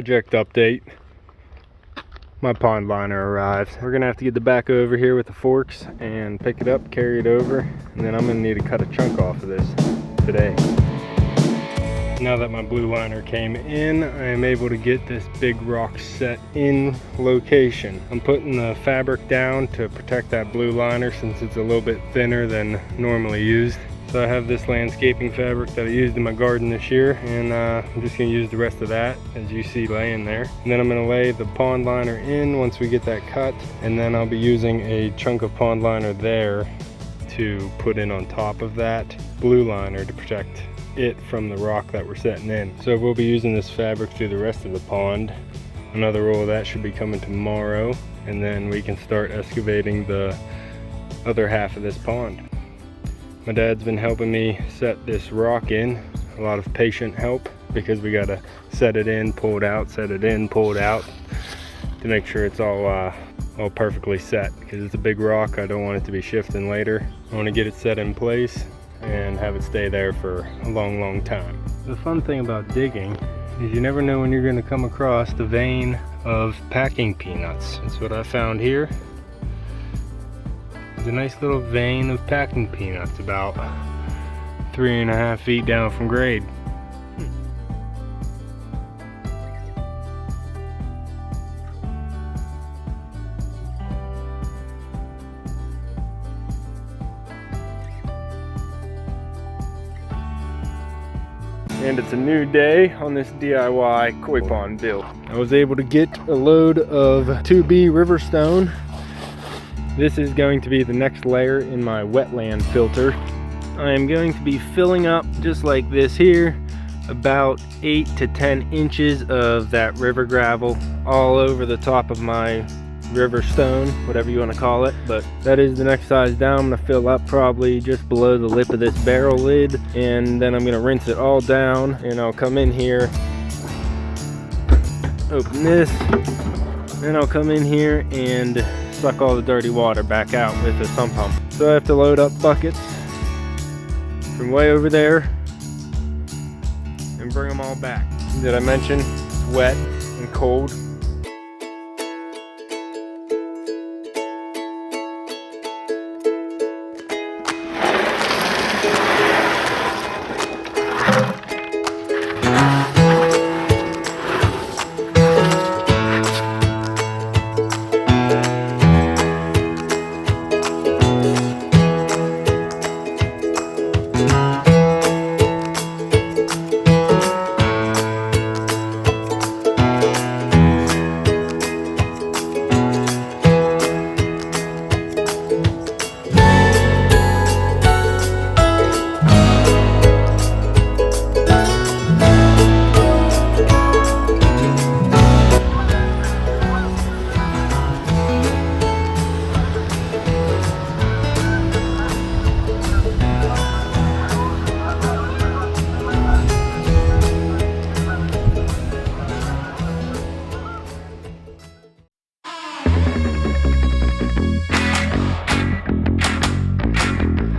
project update. My pond liner arrived. We're gonna have to get the back over here with the forks and pick it up, carry it over, and then I'm gonna need to cut a chunk off of this today. Now that my blue liner came in, I am able to get this big rock set in location. I'm putting the fabric down to protect that blue liner since it's a little bit thinner than normally used. So I have this landscaping fabric that I used in my garden this year, and I'm just gonna use the rest of that as you see laying there. And then I'm gonna lay the pond liner in once we get that cut, and then I'll be using a chunk of pond liner there to put in on top of that blue liner to protect it from the rock that we're setting in. So we'll be using this fabric through the rest of the pond. Another roll of that should be coming tomorrow, and then we can start excavating the other half of this pond. My dad's been helping me set this rock in. A lot of patient help because we gotta set it in, pull it out, set it in, pull it out to make sure it's all perfectly set, because it's a big rock. I don't want it to be shifting later. I want to get it set in place and have it stay there for a long time. The fun thing about digging is you never know when you're going to come across the vein of packing peanuts. That's what I found here. There's a nice little vein of packing peanuts about 3.5 feet down from grade. And it's a new day on this DIY koi pond build. I was able to get a load of 2B river stone. This is going to be the next layer in my wetland filter. I am going to be filling up just like this here, about 8 to 10 inches of that river gravel all over the top of my river stone, whatever you want to call it. But that is the next size down. I'm going to fill up probably just below the lip of this barrel lid, and then I'm going to rinse it all down, and I'll come in here, open this, and I'll come in here and suck all the dirty water back out with a sump pump. So I have to load up buckets from way over there and bring them all back. Did I mention it's wet and cold?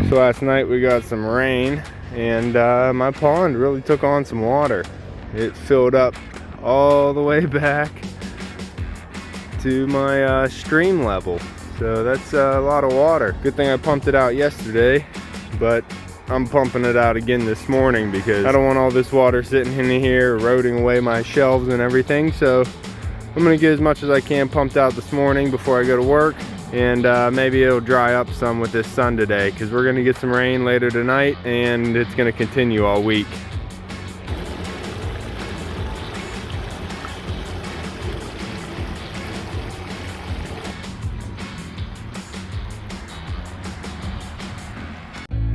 So last night we got some rain, and my pond really took on some water. It filled up all the way back to my stream level. So that's a lot of water. Good thing I pumped it out yesterday, but I'm pumping it out again this morning because I don't want all this water sitting in here eroding away my shelves and everything. So I'm gonna get as much as I can pumped out this morning before I go to work. And maybe it'll dry up some with this sun today, because we're going to get some rain later tonight, and it's going to continue all week.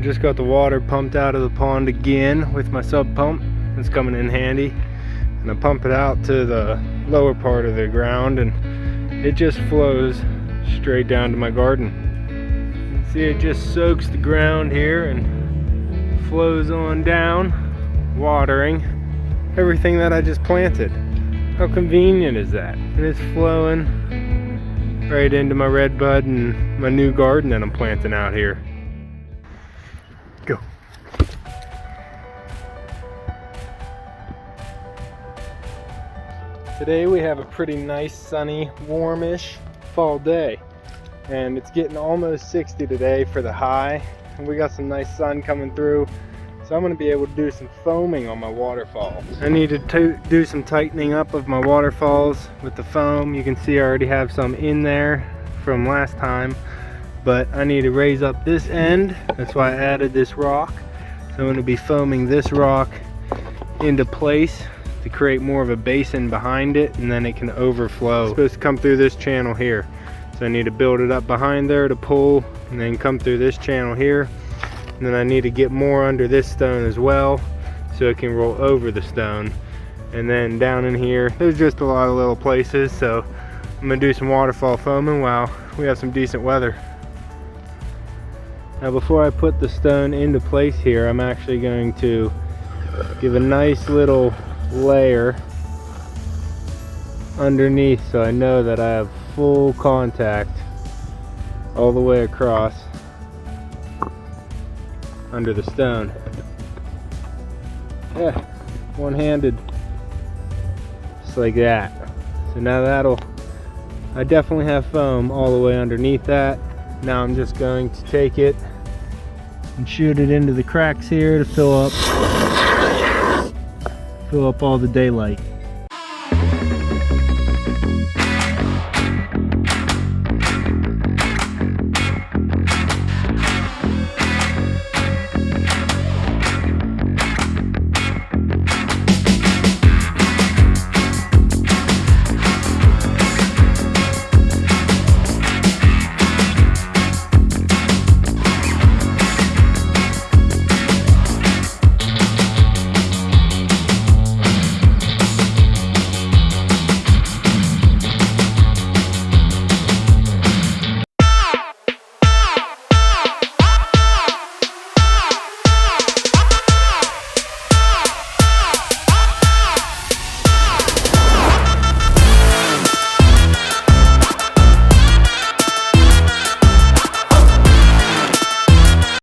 Just got the water pumped out of the pond again with my sub pump. It's coming in handy, and I pump it out to the lower part of the ground, and it just flows straight down to my garden. See, it just soaks the ground here and flows on down, watering everything that I just planted. How convenient is that? And it's flowing right into my red bud and my new garden that I'm planting out here. Go. Today we have a pretty nice, sunny, warmish fall day, and it's getting almost 60 today for the high, and we got some nice sun coming through, so I'm going to be able to do some foaming on my waterfalls. I need to do some tightening up of my waterfalls with the foam. You can see I already have some in there from last time, but I need to raise up this end. That's why I added this rock. So I'm going to be foaming this rock into place to create more of a basin behind it, and then it can overflow. It's supposed to come through this channel here, so I need to build it up behind there to pull, and then come through this channel here, and then I need to get more under this stone as well so it can roll over the stone. And then down in here there's just a lot of little places, so I'm gonna do some waterfall foaming while we have some decent weather. Now before I put the stone into place here, I'm actually going to give a nice little layer underneath so I know that I have full contact all the way across under the stone. Yeah, one-handed, just like that. So now I definitely have foam all the way underneath that. Now I'm just going to take it and shoot it into the cracks here to fill up all the daylight.